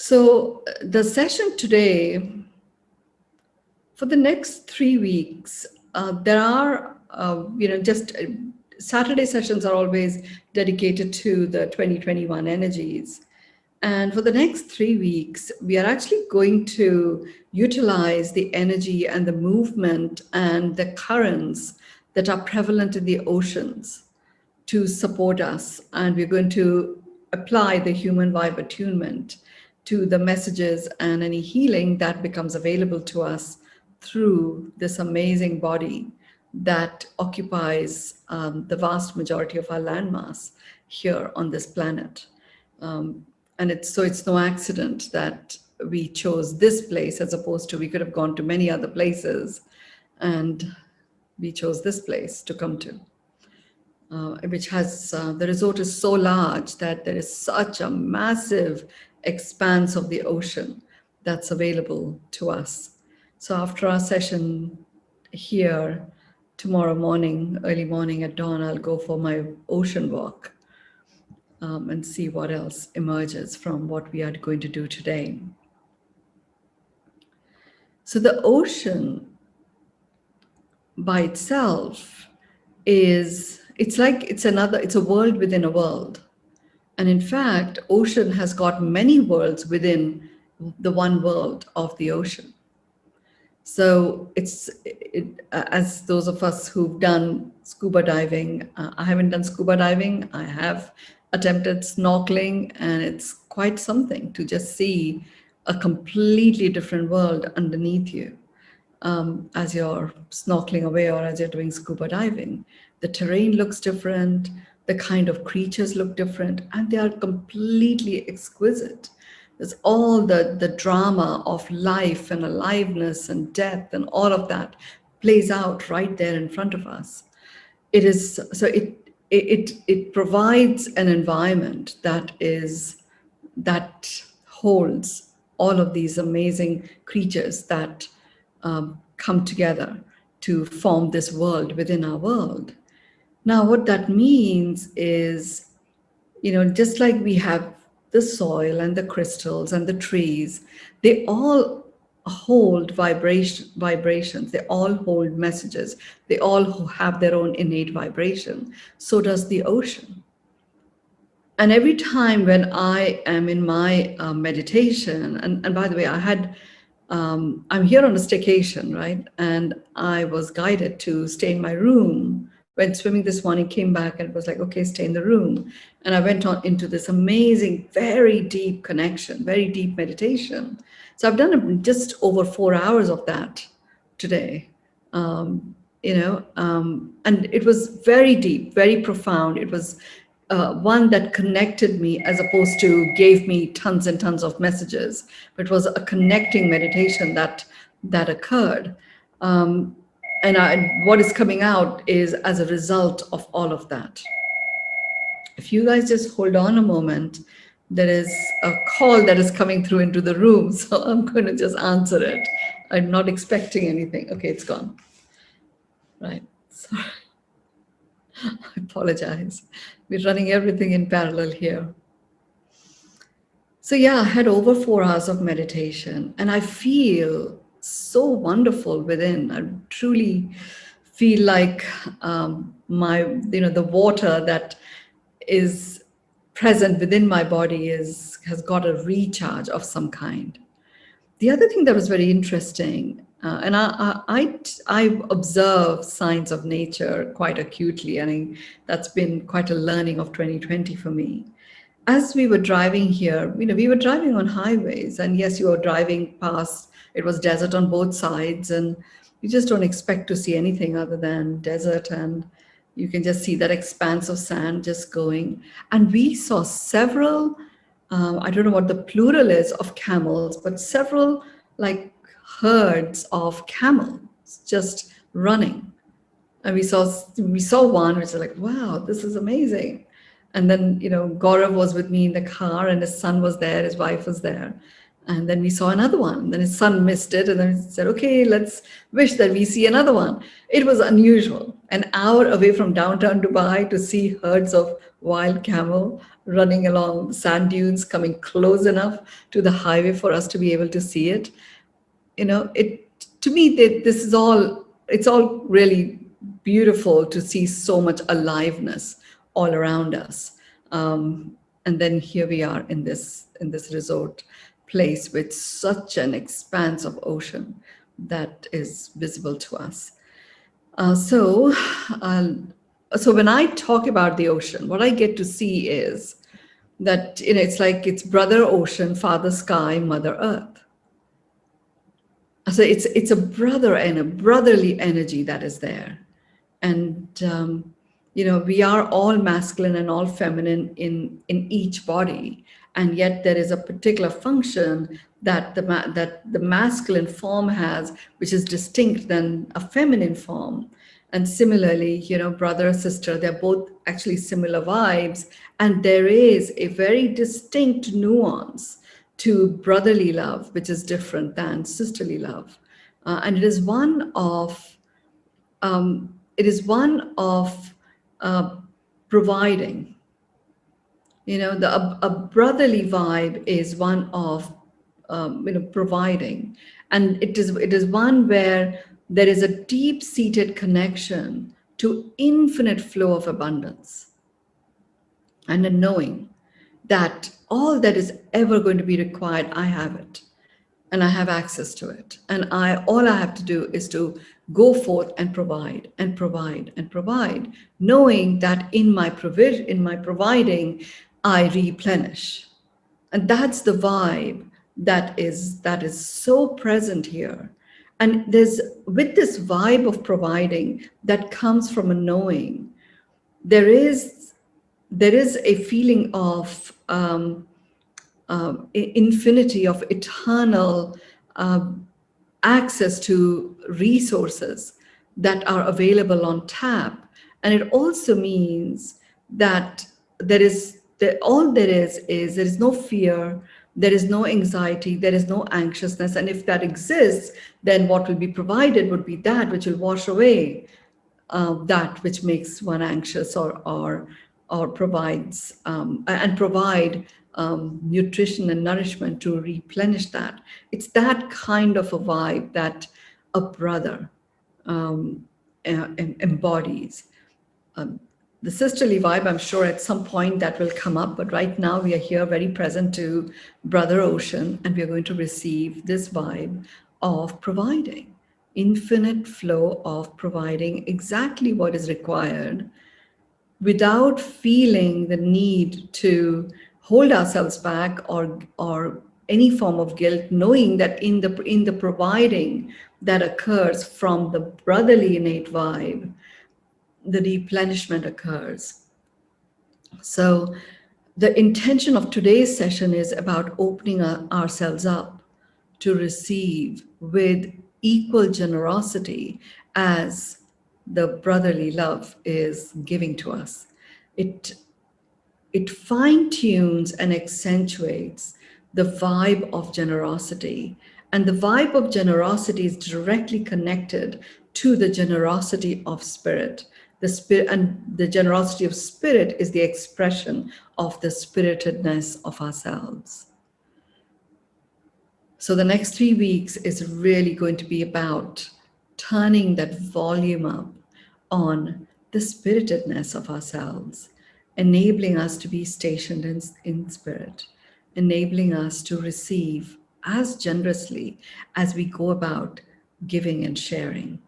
So the session today, for the next 3 weeks, there are, just Saturday sessions are always dedicated to the 2021 energies. And for the next 3 weeks, we are actually going to utilize the energy and the movement and the currents that are prevalent in the oceans to support us. And we're going to apply the human vibe attunement to the messages and any healing that becomes available to us through this amazing body that occupies the vast majority of our landmass here on this planet. And it's no accident that we chose this place, as opposed to we could have gone to many other places, and we chose this place to come to, which has, the resort is so large that there is such a massive expanse of the ocean that's available to us. So after our session here tomorrow morning, early morning at dawn, I'll go for my ocean walk. And see what else emerges from what we are going to do today. So the ocean by itself it's a world within a world. And in fact, ocean has got many worlds within the one world of the ocean. So as those of us who've done scuba diving, I haven't done scuba diving, I have attempted snorkeling, and it's quite something to just see a completely different world underneath you as you're snorkeling away or as you're doing scuba diving. The terrain looks different, the kind of creatures look different, and they are completely exquisite. There's all the drama of life and aliveness and death and all of that plays out right there in front of us. It provides an environment that holds all of these amazing creatures that come together to form this world within our world. Now, what that means is, just like we have the soil and the crystals and the trees, they all hold vibrations, they all hold messages, they all have their own innate vibration. So does the ocean. And every time when I am in my meditation, and by the way, I'm here on a staycation, right? And I was guided to stay in my room. Went swimming this morning, came back, and it was like, okay, stay in the room. And I went on into this amazing, very deep connection, very deep meditation. So I've done just over 4 hours of that today, and it was very deep, very profound. It was one that connected me as opposed to gave me tons and tons of messages. But it was a connecting meditation that occurred. And what is coming out is as a result of all of that. If you guys just hold on a moment, there is a call that is coming through into the room. So I'm going to just answer it. I'm not expecting anything. Okay, it's gone. Right. Sorry. I apologize. We're running everything in parallel here. So yeah, I had over 4 hours of meditation, and I feel so wonderful within. I truly feel like the water that is present within my body has got a recharge of some kind. The other thing that was very interesting, and I observe signs of nature quite acutely, and that's been quite a learning of 2020 for me. As we were driving here, we were driving on highways, and yes, you were driving past, it was desert on both sides, and you just don't expect to see anything other than desert, and you can just see that expanse of sand just going. And we saw several, I don't know what the plural is of camels, but several like herds of camels just running. And we saw one, which is like, wow, this is amazing. And then, Gaurav was with me in the car, and his son was there, his wife was there. And then we saw another one. Then his son missed it. And then he said, okay, let's wish that we see another one. It was unusual. An hour away from downtown Dubai to see herds of wild camel running along sand dunes, coming close enough to the highway for us to be able to see it. It, to me, this is all, it's all really beautiful to see so much aliveness all around us. And then here we are in this resort place with such an expanse of ocean that is visible to us. So when I talk about the ocean, what I get to see is that it's like it's brother ocean, father sky, mother earth. So it's a brother and a brotherly energy that is there. And we are all masculine and all feminine in each body, and yet there is a particular function that the masculine form has, which is distinct than a feminine form. And similarly, brother, sister, they're both actually similar vibes, and there is a very distinct nuance to brotherly love, which is different than sisterly love. And it is one of uh, providing. A brotherly vibe is one of providing, and it is one where there is a deep-seated connection to infinite flow of abundance, and a knowing that all that is ever going to be required, I have it, and I have access to it. And all I have to do is to go forth and provide and provide and provide, knowing that in my providing, I replenish. And that's the vibe that is so present here. And with this vibe of providing that comes from a knowing, there is a feeling of infinity, of eternal access to resources that are available on tap. And it also means that all there is there is no fear, there is no anxiety, there is no anxiousness. And if that exists, then what will be provided would be that which will wash away that which makes one anxious, or provides and provide nutrition and nourishment to replenish that. It's that kind of a vibe that a brother embodies. The sisterly vibe, I'm sure at some point that will come up, but right now we are here very present to Brother Ocean, and we are going to receive this vibe of providing, infinite flow of providing exactly what is required without feeling the need to hold ourselves back or any form of guilt, knowing that in the providing that occurs from the brotherly innate vibe, the replenishment occurs. So the intention of today's session is about opening ourselves up to receive with equal generosity as the brotherly love is giving to us. It fine-tunes and accentuates the vibe of generosity. And the vibe of generosity is directly connected to the generosity of spirit. The spirit, and the generosity of spirit is the expression of the spiritedness of ourselves. So the next 3 weeks is really going to be about turning that volume up on the spiritedness of ourselves, enabling us to be stationed in spirit, enabling us to receive as generously as we go about giving and sharing.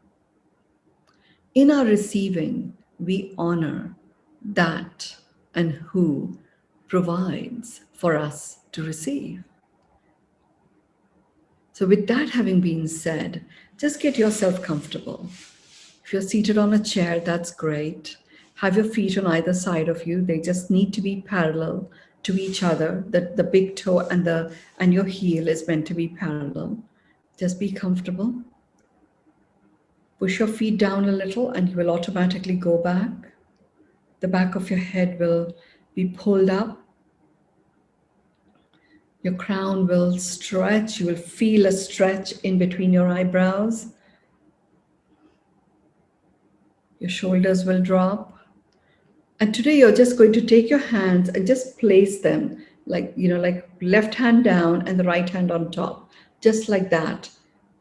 In our receiving, we honor that and who provides for us to receive. So with that having been said, just get yourself comfortable. If you're seated on a chair, that's great. Have your feet on either side of you. They just need to be parallel to each other. The big toe and your heel is meant to be parallel. Just be comfortable. Push your feet down a little and you will automatically go back. The back of your head will be pulled up. Your crown will stretch. You will feel a stretch in between your eyebrows. Your shoulders will drop. And today you're just going to take your hands and just place them like, like left hand down and the right hand on top, just like that.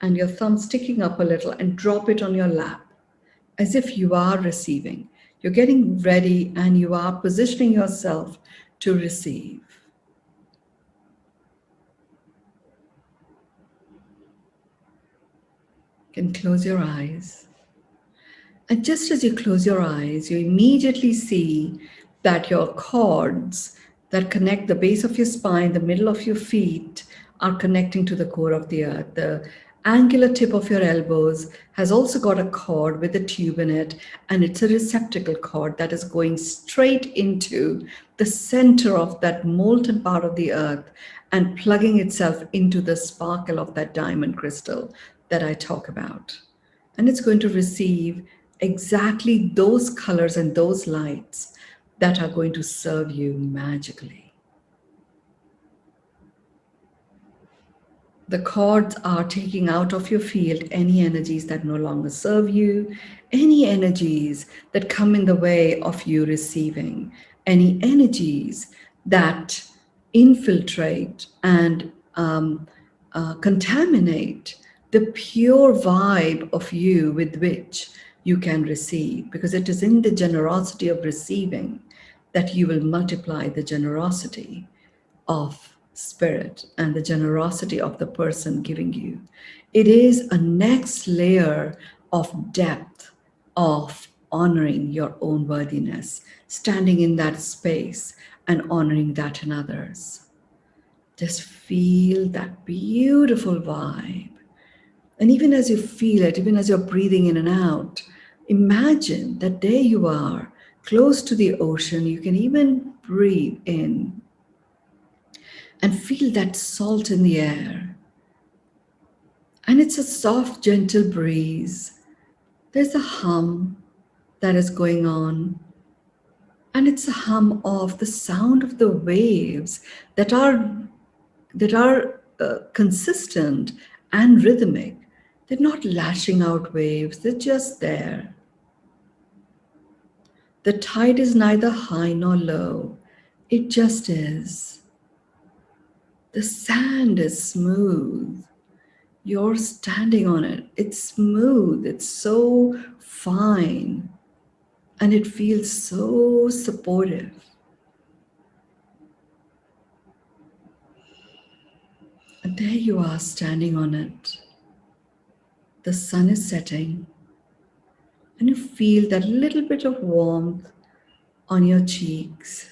And your thumb sticking up a little and drop it on your lap as if you are receiving. You're getting ready and you are positioning yourself to receive. You can close your eyes. And just as you close your eyes, you immediately see that your cords that connect the base of your spine, the middle of your feet, are connecting to the core of the earth. The angular tip of your elbows has also got a cord with a tube in it, and it's a receptacle cord that is going straight into the center of that molten part of the earth and plugging itself into the sparkle of that diamond crystal that I talk about. And it's going to receive exactly those colors and those lights that are going to serve you magically. The cords are taking out of your field any energies that no longer serve you, any energies that come in the way of you receiving, any energies that infiltrate and contaminate the pure vibe of you with which you can receive, because it is in the generosity of receiving that you will multiply the generosity of spirit and the generosity of the person giving you. It is a next layer of depth of honoring your own worthiness, standing in that space and honoring that in others. Just feel that beautiful vibe. And even as you feel it, even as you're breathing in and out, imagine that there you are, close to the ocean. You can even breathe in and feel that salt in the air. And it's a soft, gentle breeze. There's a hum that is going on. And it's a hum of the sound of the waves that are consistent and rhythmic. They're not lashing out waves, they're just there. The tide is neither high nor low, it just is. The sand is smooth. You're standing on it. It's smooth, it's so fine, and it feels so supportive. And there you are standing on it. The sun is setting, and you feel that little bit of warmth on your cheeks.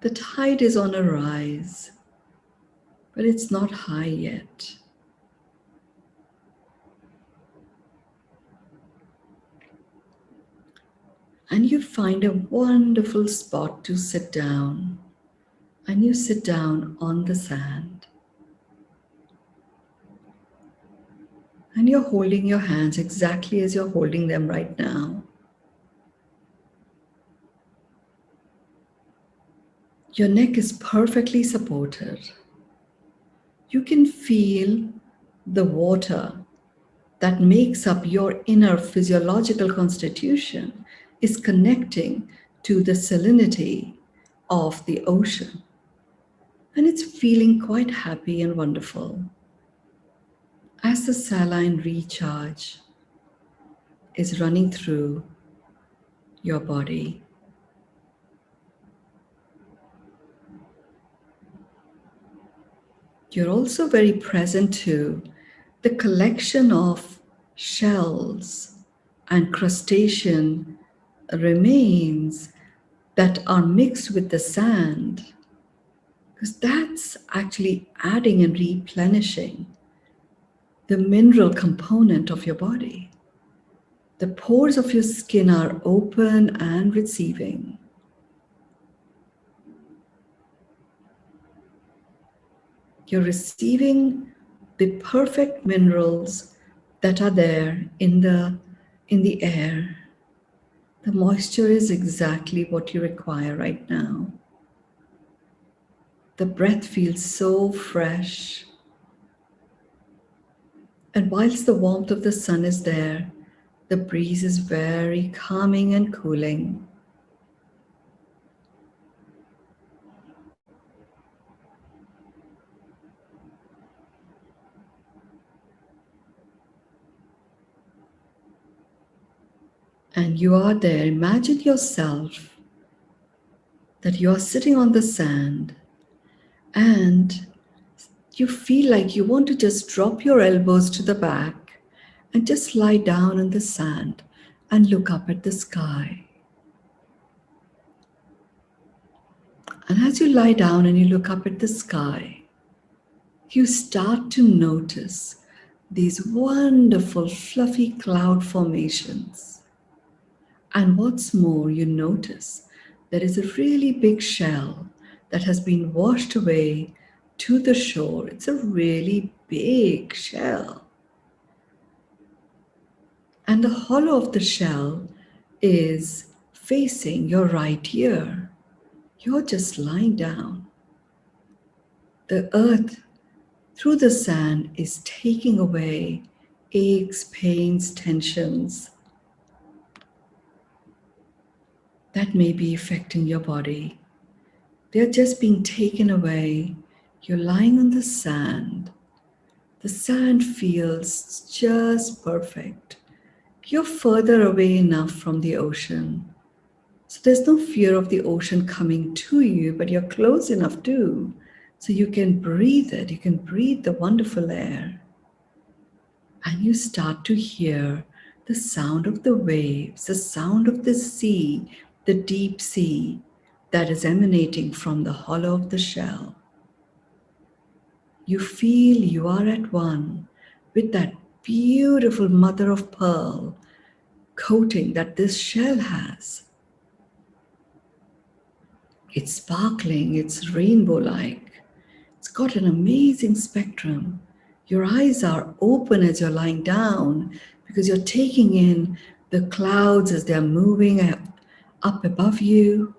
The tide is on a rise, but it's not high yet. And you find a wonderful spot to sit down, and you sit down on the sand. And you're holding your hands exactly as you're holding them right now. Your neck is perfectly supported. You can feel the water that makes up your inner physiological constitution is connecting to the salinity of the ocean. And it's feeling quite happy and wonderful as the saline recharge is running through your body. You're also very present to the collection of shells and crustacean remains that are mixed with the sand, because that's actually adding and replenishing the mineral component of your body. The pores of your skin are open and receiving. You're receiving the perfect minerals that are there in the air. The moisture is exactly what you require right now. The breath feels so fresh. And whilst the warmth of the sun is there, the breeze is very calming and cooling. And you are there. Imagine yourself that you are sitting on the sand and you feel like you want to just drop your elbows to the back and just lie down in the sand and look up at the sky. And as you lie down and you look up at the sky, you start to notice these wonderful fluffy cloud formations. And what's more, you notice there is a really big shell that has been washed away to the shore. It's a really big shell. And the hollow of the shell is facing your right ear. You're just lying down. The earth through the sand is taking away aches, pains, tensions that may be affecting your body. They're just being taken away. You're lying on the sand. The sand feels just perfect. You're further away enough from the ocean. So there's no fear of the ocean coming to you, but you're close enough too. So you can breathe it. You can breathe the wonderful air. And you start to hear the sound of the waves, the sound of the sea, the deep sea that is emanating from the hollow of the shell. You feel you are at one with that beautiful mother of pearl coating that this shell has. It's sparkling, it's rainbow-like. It's got an amazing spectrum. Your eyes are open as you're lying down because you're taking in the clouds as they're moving up above you.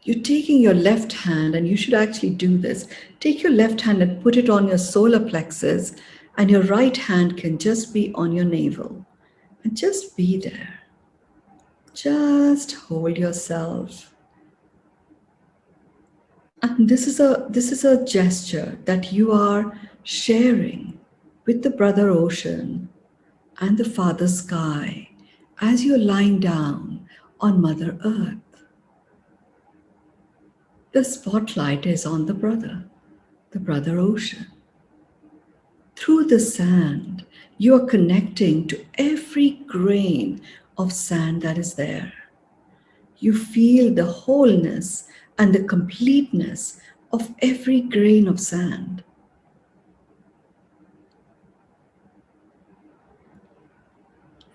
You're taking your left hand, and you should actually do this. Take your left hand and put it on your solar plexus, and your right hand can just be on your navel. And just be there. Just hold yourself. And this is a gesture that you are sharing with the brother ocean and the father sky as you're lying down on Mother Earth. The spotlight is on the brother ocean. Through the sand, you are connecting to every grain of sand that is there. You feel the wholeness and the completeness of every grain of sand.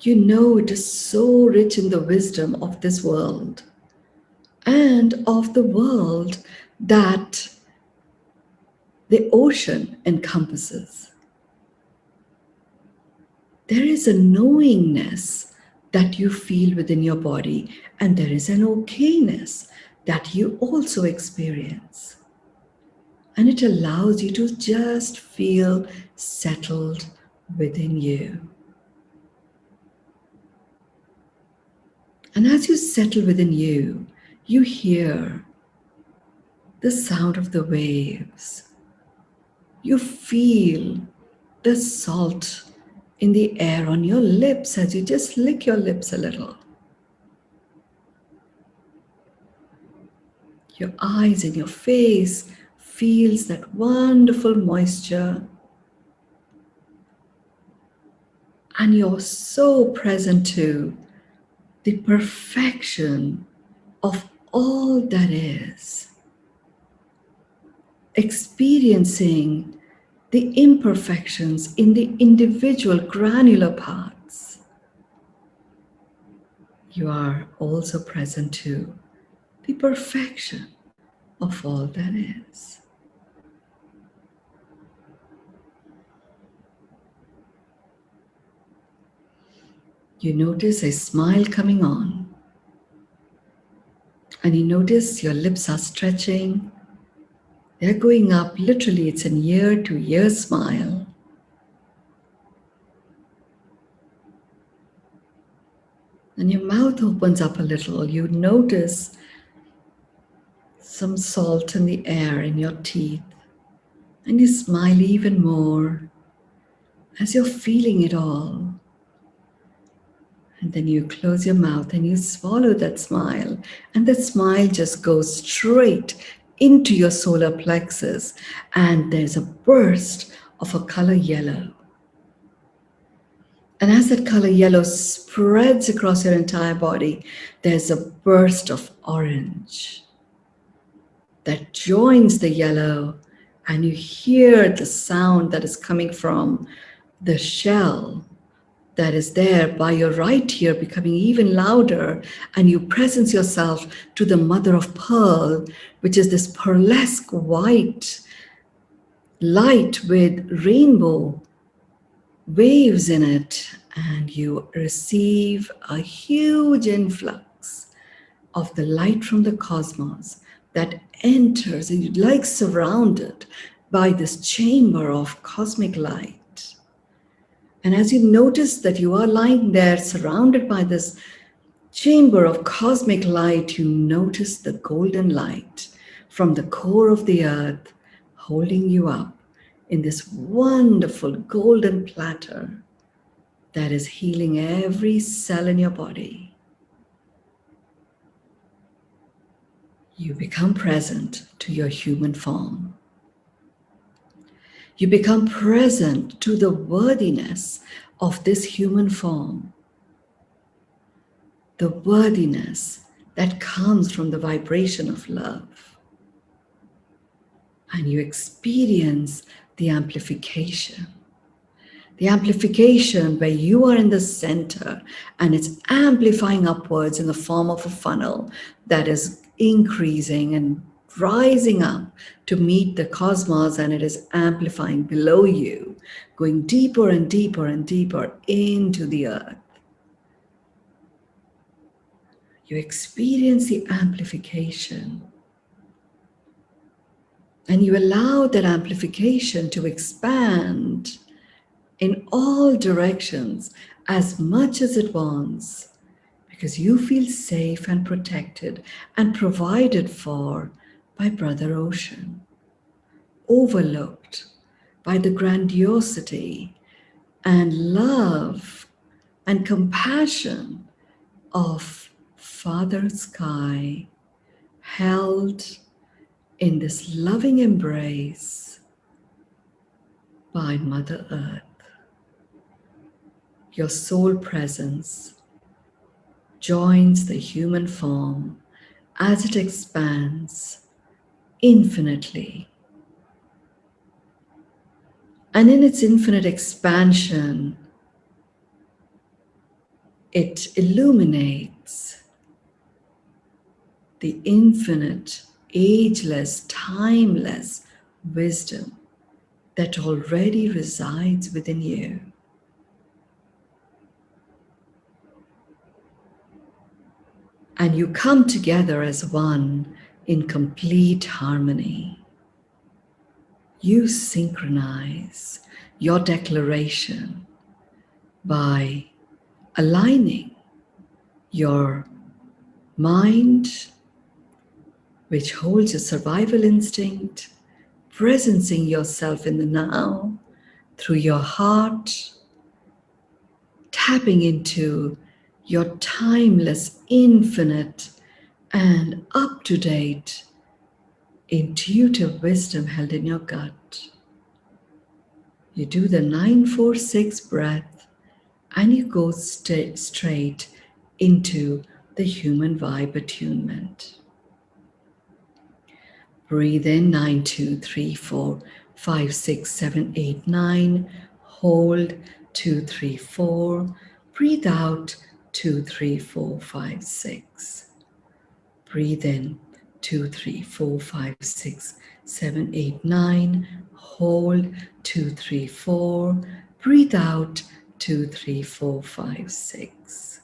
You know it is so rich in the wisdom of this world and of the world that the ocean encompasses. There is a knowingness that you feel within your body, and there is an ok-ness that you also experience. And it allows you to just feel settled within you. And as you settle within you, you hear the sound of the waves. You feel the salt in the air on your lips as you just lick your lips a little. Your eyes and your face feels that wonderful moisture. And you're so present to the perfection of all that is. Experiencing the imperfections in the individual granular parts. You are also present to the perfection of all that is. You notice a smile coming on. And you notice your lips are stretching. They're going up. Literally, it's an ear to ear smile. And your mouth opens up a little. You notice some salt in the air in your teeth. And you smile even more as you're feeling it all. And then you close your mouth and you swallow that smile. And that smile just goes straight into your solar plexus. And there's a burst of a color yellow. And as that color yellow spreads across your entire body, there's a burst of orange that joins the yellow. And you hear the sound that is coming from the shell that is there by your right ear becoming even louder, and you presence yourself to the mother of pearl, which is this pearlesque white light with rainbow waves in it, and you receive a huge influx of the light from the cosmos that enters, and you're like surrounded by this chamber of cosmic light. And as you notice that you are lying there surrounded by this chamber of cosmic light, you notice the golden light from the core of the earth holding you up in this wonderful golden platter that is healing every cell in your body. You become present to your human form. You become present to the worthiness of this human form. The worthiness that comes from the vibration of love. And you experience the amplification. The amplification where you are in the center and it's amplifying upwards in the form of a funnel that is increasing and rising up to meet the cosmos, and it is amplifying below you, going deeper and deeper and deeper into the earth. You experience the amplification. And you allow that amplification to expand in all directions as much as it wants, because you feel safe and protected and provided for by Brother Ocean, overlooked by the grandiosity and love and compassion of Father Sky, held in this loving embrace by Mother Earth. Your soul presence joins the human form as it expands infinitely. And in its infinite expansion, it illuminates the infinite, ageless, timeless wisdom that already resides within you. And you come together as one in complete harmony. You synchronize your declaration by aligning your mind, which holds a survival instinct, presencing yourself in the now through your heart, tapping into your timeless, infinite, and up-to-date intuitive wisdom held in your gut. You do the 9-4-6 breath and you go straight into the human vibe attunement. Breathe in 9, 2, 3, 4, 5, 6, 7, 8, 9. Hold 2, 3, 4. Breathe out 2, 3, 4, 5, 6. Breathe in 2, 3, 4, 5, 6, 7, 8, 9. Hold 2, 3, 4. Breathe out 2, 3, 4, 5, 6.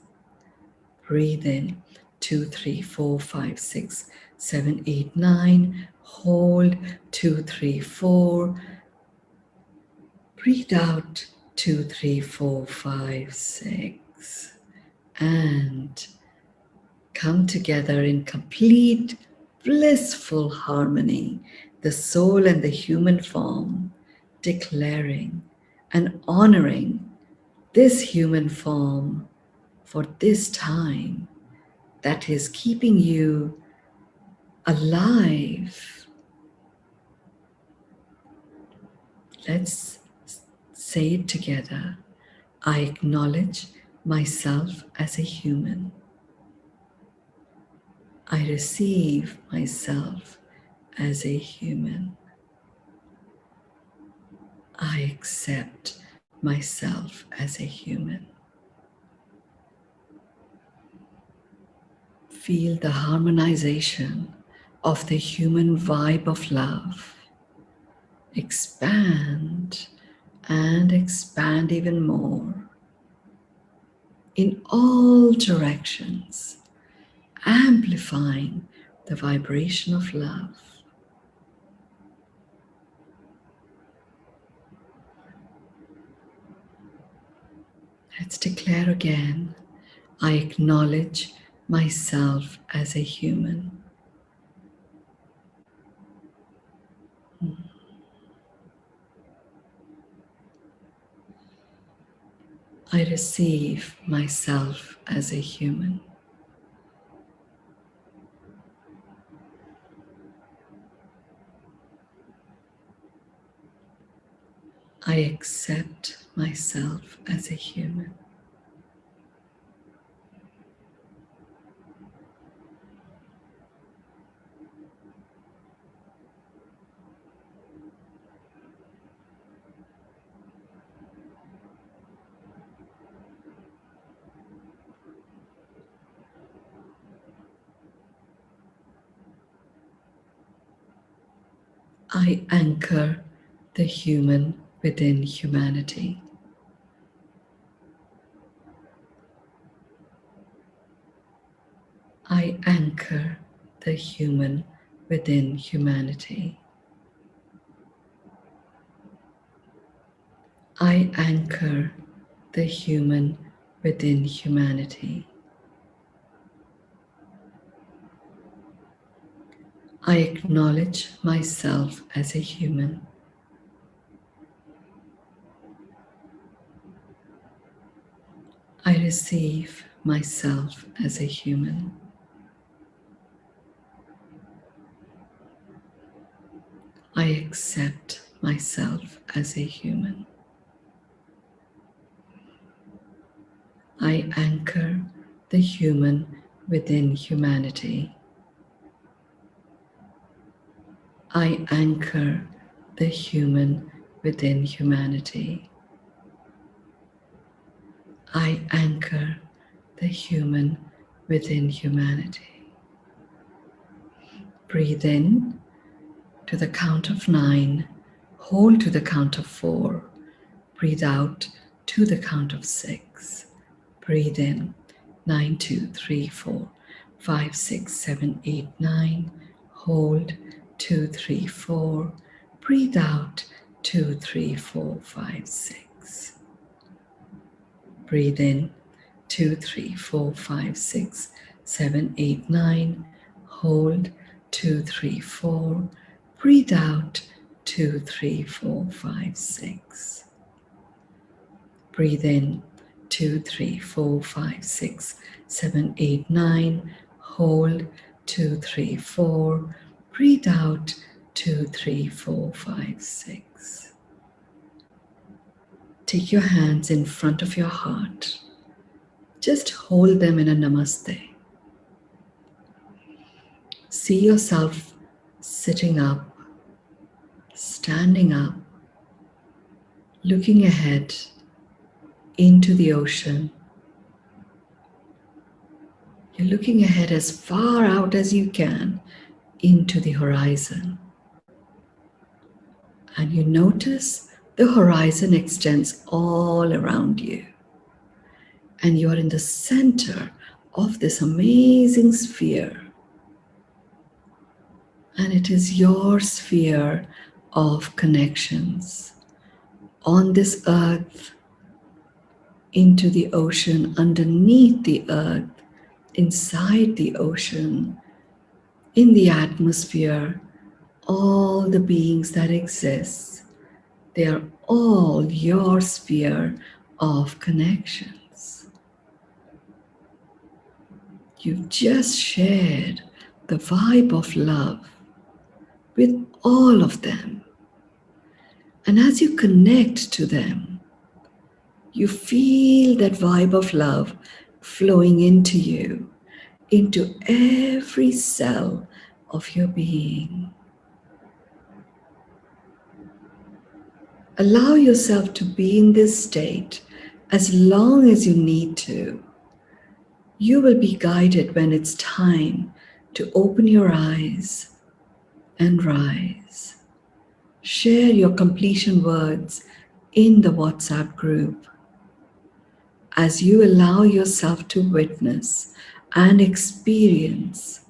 Breathe in 2, 3, 4, 5, 6, 7, 8, 9. Hold 2, 3, 4. Breathe out 2, 3, 4, 5, 6. And come together in complete blissful harmony, the soul and the human form, declaring and honoring this human form for this time that is keeping you alive. Let's say it together. I acknowledge myself as a human. I receive myself as a human. I accept myself as a human. Feel the harmonization of the human vibe of love. Expand and expand even more in all directions, amplifying the vibration of love. Let's declare again, I acknowledge myself as a human. I receive myself as a human. I accept myself as a human. I anchor the human within humanity. I anchor the human within humanity. I anchor the human within humanity. I acknowledge myself as a human. I receive myself as a human. I accept myself as a human. I anchor the human within humanity. I anchor the human within humanity. I anchor the human within humanity. Breathe in to the count of 9. Hold to the count of 4. Breathe out to the count of 6. Breathe in 9, 2, 3, 4, 5, 6, 7, 8, 9. Hold 2, 3, 4. Breathe out 2, 3, 4, 5, 6. Breathe in 2, 3, 4, 5, 6, 7, 8, 9. Hold 2, 3, 4. Breathe out 2, 3, 4, 5, 6. Breathe in 2, 3, 4, 5, 6, 7, 8, 9. Hold 2, 3, 4. Breathe out 2, 3, 4, 5, 6. Take your hands in front of your heart. Just hold them in a namaste. See yourself sitting up, standing up, looking ahead into the ocean. You're looking ahead as far out as you can into the horizon. And you notice the horizon extends all around you. And you're in the center of this amazing sphere. And it is your sphere of connections on this earth, into the ocean, underneath the earth, inside the ocean, in the atmosphere, all the beings that exist, they are all your sphere of connections. You've just shared the vibe of love with all of them. And as you connect to them, you feel that vibe of love flowing into you, into every cell of your being. Allow yourself to be in this state as long as you need to. You will be guided when it's time to open your eyes and rise. Share your completion words in the WhatsApp group as you allow yourself to witness and experience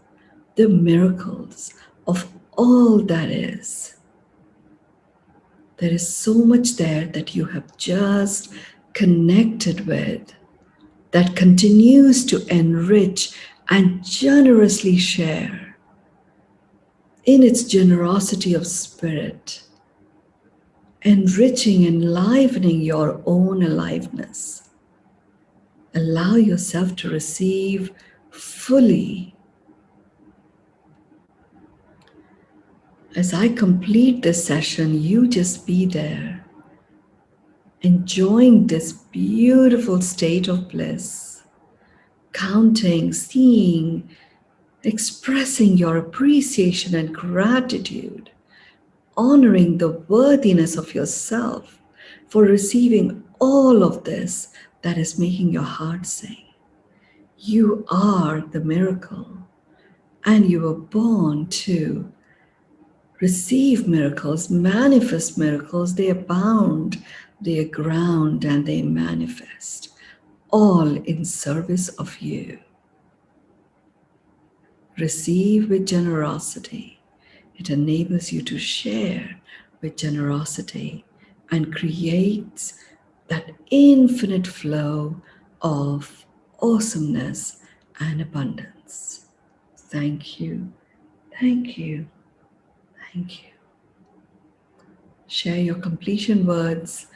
the miracles of all that is. There is so much there that you have just connected with, that continues to enrich and generously share in its generosity of spirit, enriching, enlivening your own aliveness. Allow yourself to receive fully. As I complete this session, you just be there, enjoying this beautiful state of bliss, counting, seeing, expressing your appreciation and gratitude, honoring the worthiness of yourself for receiving all of this that is making your heart sing. You are the miracle, and you were born to receive miracles, manifest miracles. They abound, they ground, and they manifest, all in service of you. Receive with generosity. It enables you to share with generosity and creates that infinite flow of awesomeness and abundance. Thank you, thank you, thank you. Share your completion words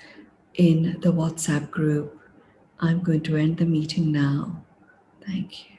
in the WhatsApp group. I'm going to end the meeting now. Thank you.